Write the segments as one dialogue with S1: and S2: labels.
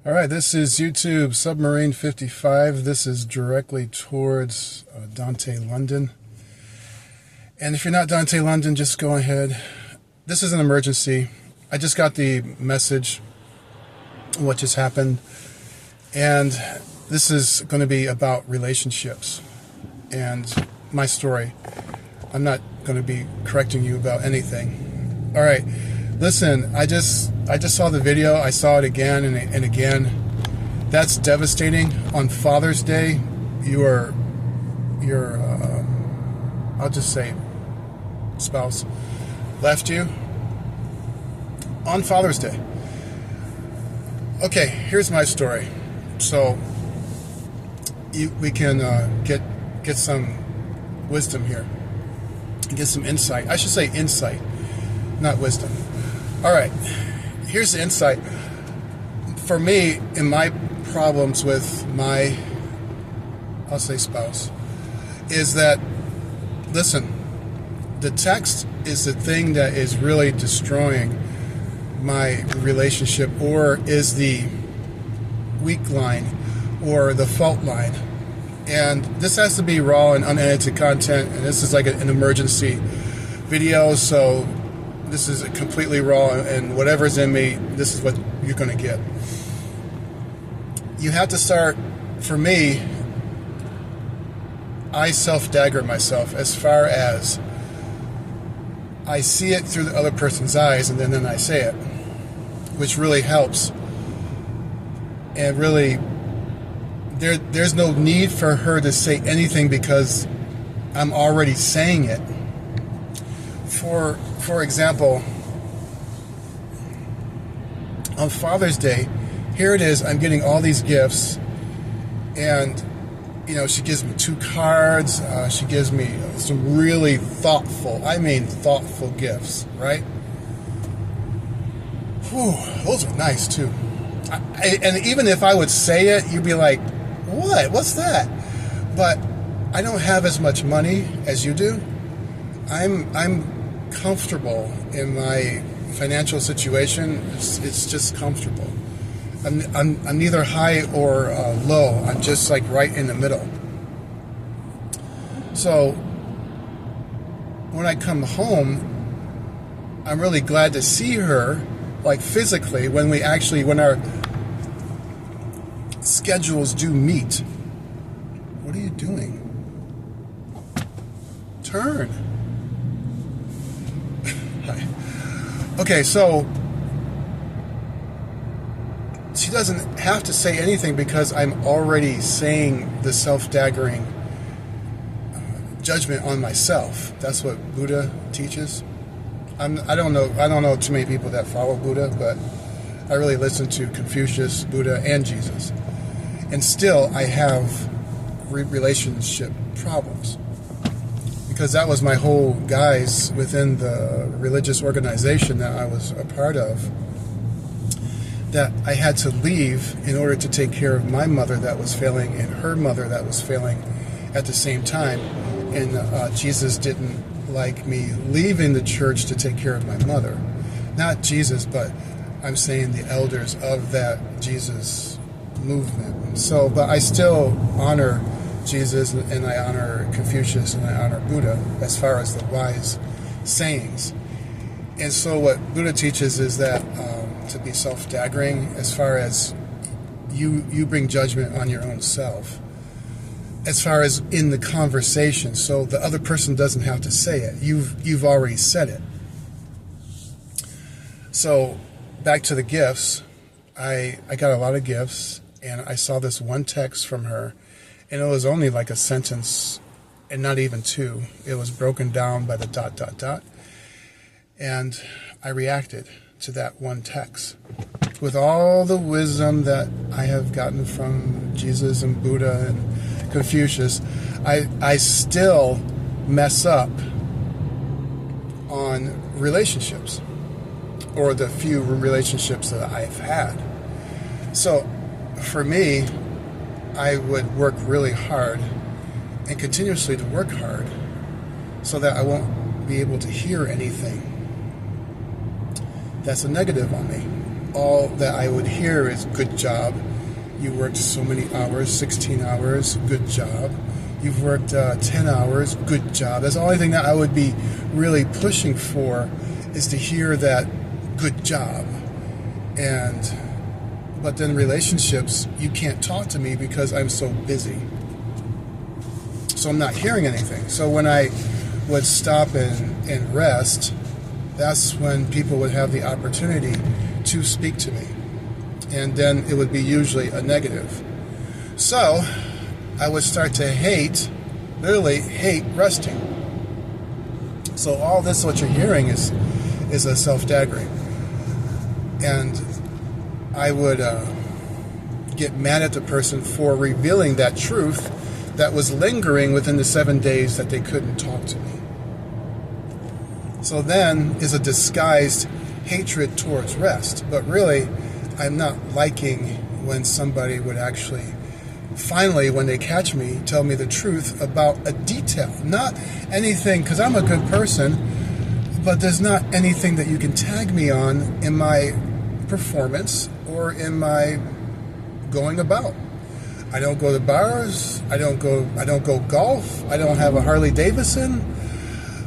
S1: All right, this is YouTube Submarine 55. This is directly towards Dontay, London. And if you're not Dontay, London, just go ahead. This is an emergency. I just got the message what just happened. And this is going to be about relationships and my story. I'm not going to be correcting you about anything. All right. Listen, I just saw the video. I saw it again and again. That's devastating. On Father's Day, your I'll just say spouse left you on Father's Day. Okay, here's my story. So we can get some wisdom here, get some insight. I should say insight, not wisdom. All right, here's the insight. For me, in my problems with my, I'll say spouse, is that, listen, the text is the thing that is really destroying my relationship, or is the weak line or the fault line. And this has to be raw and unedited content, and this is like an emergency video, so this is completely raw, and whatever's in me, this is what you're going to get. You have to start, for me, I self-dagger myself as far as I see it through the other person's eyes, and then I say it, which really helps. And really, there's no need for her to say anything because I'm already saying it. For example, on Father's Day, here it is, I'm getting all these gifts, and she gives me 2 cards, she gives me some really thoughtful gifts, right? Whew, those are nice too. And even if I would say it, you'd be like, what's that? But I don't have as much money as you do. I'm comfortable in my financial situation. It's just comfortable. I'm neither high or low. I'm just like right in the middle. So when I come home, I'm really glad to see her, like physically, when our schedules do meet. What are you doing? Turn. Okay, so she doesn't have to say anything because I'm already saying the self-daggering judgment on myself. That's what Buddha teaches. I don't know too many people that follow Buddha, but I really listen to Confucius, Buddha, and Jesus. And still, I have relationship problems. Because that was my whole guise within the religious organization that I was a part of, that I had to leave in order to take care of my mother that was failing and her mother that was failing at the same time. And Jesus didn't like me leaving the church to take care of my mother. Not Jesus, but I'm saying the elders of that Jesus movement. So, but I still honor Jesus, and I honor Confucius, and I honor Buddha as far as the wise sayings. And so what Buddha teaches is that to be self-daggering, as far as you bring judgment on your own self, as far as in the conversation, so the other person doesn't have to say it. You've already said it. So back to the gifts, I got a lot of gifts, and I saw this one text from her, and it was only like a sentence, and not even 2. It was broken down by the ... And I reacted to that one text. With all the wisdom that I have gotten from Jesus and Buddha and Confucius, I still mess up on relationships, or the few relationships that I've had. So for me, I would work really hard and continuously to work hard so that I won't be able to hear anything that's a negative on me. all that I would hear is good job. You worked so many hours, 16 hours, good job. You've worked 10 hours, good job. That's the only thing that I would be really pushing for, is to hear that good job. But then relationships, you can't talk to me because I'm so busy. So I'm not hearing anything. So when I would stop and rest, that's when people would have the opportunity to speak to me. And then it would be usually a negative. So I would start to literally hate resting. So all this, what you're hearing, is a self-daggering. And I would get mad at the person for revealing that truth that was lingering within the 7 days that they couldn't talk to me. So then is a disguised hatred towards rest. But really, I'm not liking when somebody would actually, finally, when they catch me, tell me the truth about a detail. Not anything, because I'm a good person, but there's not anything that you can tag me on in my performance or in my going about. I don't go to bars. I don't go golf. I don't have a Harley Davidson.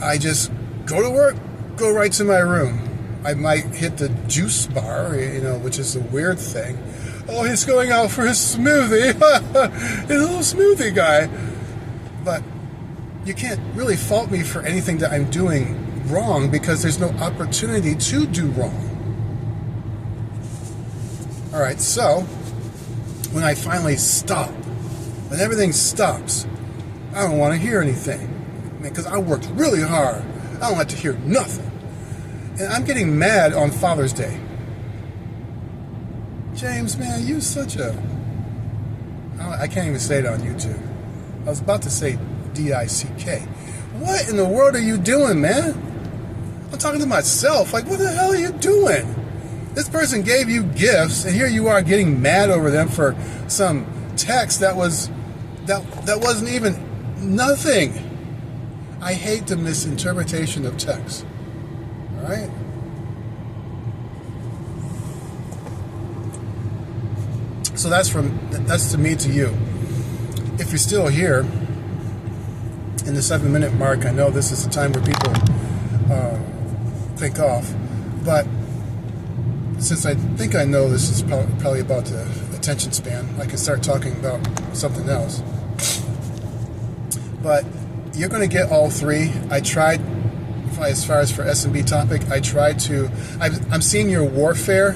S1: I just go to work, go right to my room. I might hit the juice bar, which is a weird thing. Oh, he's going out for his smoothie. He's a little smoothie guy. But you can't really fault me for anything that I'm doing wrong, because there's no opportunity to do wrong. All right, so when I finally stop, when everything stops, I don't want to hear anything, because I worked really hard. I don't have to hear nothing. And I'm getting mad on Father's Day. James, man, you such a... I can't even say it on YouTube. I was about to say D-I-C-K. What in the world are you doing, man? I'm talking to myself. Like, what the hell are you doing? This person gave you gifts, and here you are getting mad over them for some text that wasn't even nothing. I hate the misinterpretation of text. All right? So that's to me to you. If you're still here in the 7-minute mark, I know this is the time where people think off, but since I think I know this is probably about the attention span, I can start talking about something else. But you're going to get all three. I tried, as far as for S&B topic, I'm seeing your warfare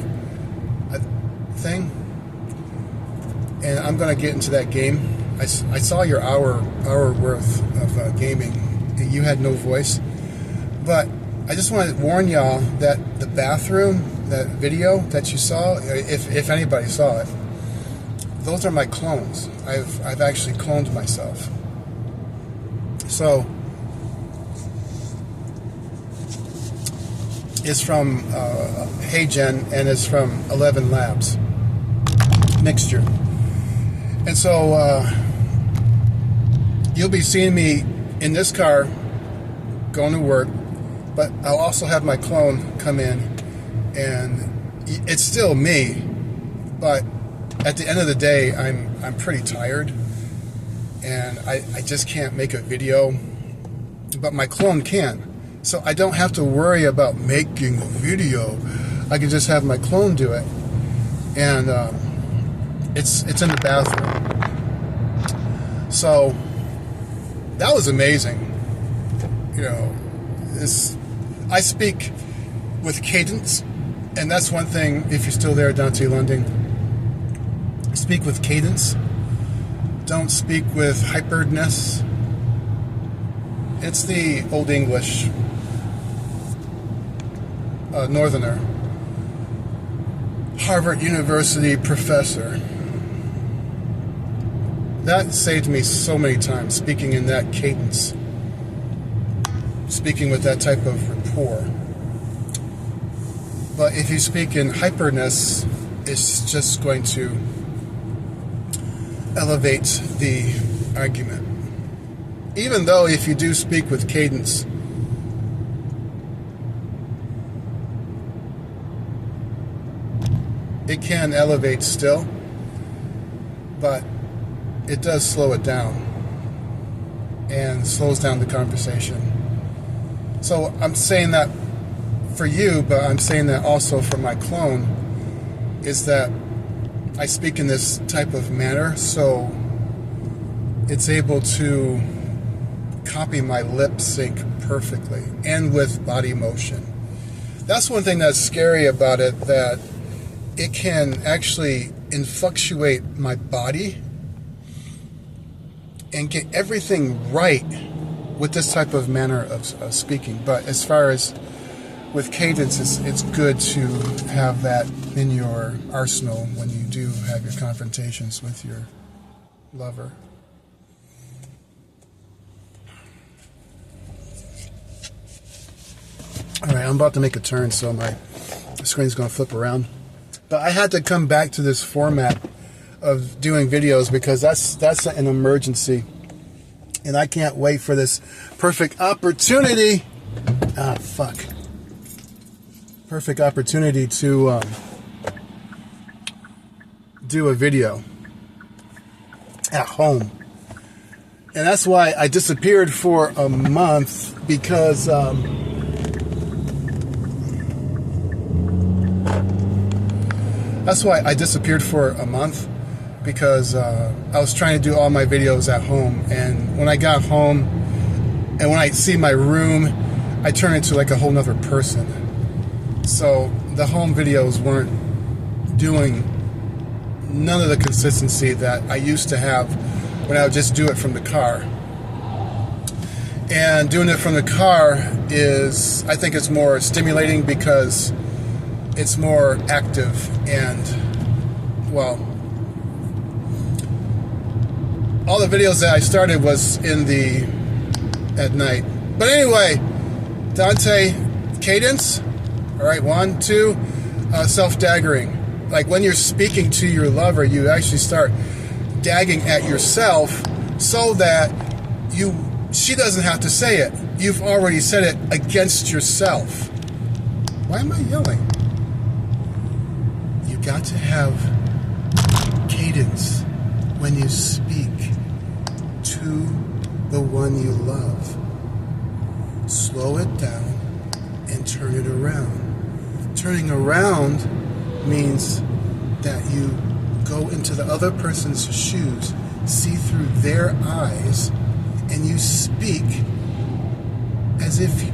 S1: thing, and I'm going to get into that game. I saw your hour worth of gaming. You had no voice. But I just want to warn y'all that the bathroom, that video that you saw, if anybody saw it, those are my clones. I've actually cloned myself. So it's from HeyGen, and it's from 11 Labs mixture. And so you'll be seeing me in this car going to work, but I'll also have my clone come in, and it's still me, but at the end of the day, I'm pretty tired, and I just can't make a video, but my clone can. So I don't have to worry about making a video. I can just have my clone do it. And it's in the bathroom. So that was amazing. I speak with cadence, and that's one thing, if you're still there, Dontay Lunding. Speak with cadence. Don't speak with hyperedness. It's the Old English Northerner, Harvard University professor. That saved me so many times, speaking in that cadence, speaking with that type of rapport. But if you speak in hyperness, it's just going to elevate the argument. Even though if you do speak with cadence, it can elevate still, but it does slow it down and slows down the conversation. So I'm saying that for you, but I'm saying that also for my clone, is that I speak in this type of manner, so it's able to copy my lip sync perfectly and with body motion. That's one thing that's scary about it, that it can actually influctuate my body and get everything right with this type of manner of speaking. But as far as with cadence, it's good to have that in your arsenal when you do have your confrontations with your lover. All right, I'm about to make a turn, so my screen's going to flip around. But I had to come back to this format of doing videos because that's an emergency. And I can't wait for this perfect opportunity. Perfect opportunity to do a video at home. And that's why I disappeared for a month, because I was trying to do all my videos at home, and when I got home and when I see my room, I turn into like a whole nother person. So the home videos weren't doing none of the consistency that I used to have when I would just do it from the car. And doing it from the car I think it's more stimulating because it's more active and, well, all the videos that I started was at night. But anyway, Dontay, cadence. All right, 1, 2, self-daggering. Like when you're speaking to your lover, you actually start dagging at yourself so that she doesn't have to say it. You've already said it against yourself. Why am I yelling? You got to have cadence when you speak to the one you love. Slow it down and turn it around. Turning around means that you go into the other person's shoes, see through their eyes, and you speak as if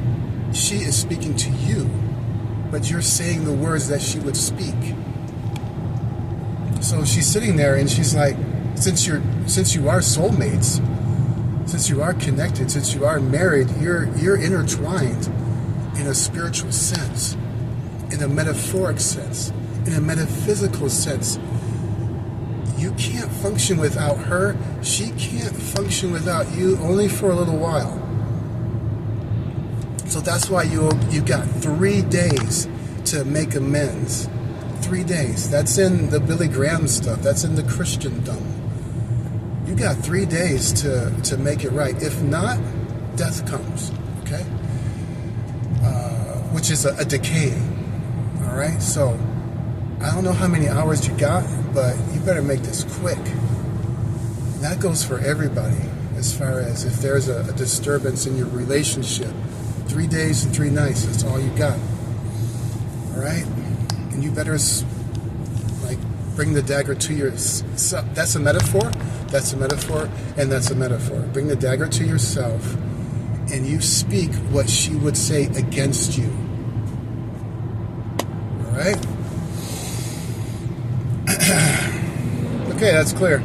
S1: she is speaking to you, but you're saying the words that she would speak. So she's sitting there and she's like, since you are soulmates, since you are connected, since you are married, you're intertwined in a spiritual sense, in a metaphoric sense, in a metaphysical sense. You can't function without her. She can't function without you, only for a little while. So that's why you got 3 days to make amends. 3 days. That's in the Billy Graham stuff. That's in the Christendom. You got 3 days to make it right. If not, death comes. Okay? Which is a decaying. All right? So I don't know how many hours you got, but you better make this quick. And that goes for everybody, as far as if there's a disturbance in your relationship. 3 days and 3 nights, that's all you got. All right? And you better, bring the dagger to yourself. That's a metaphor, that's a metaphor, and that's a metaphor. Bring the dagger to yourself, and you speak what she would say against you. All right? Okay, that's clear.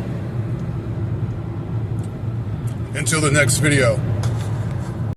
S1: Until the next video.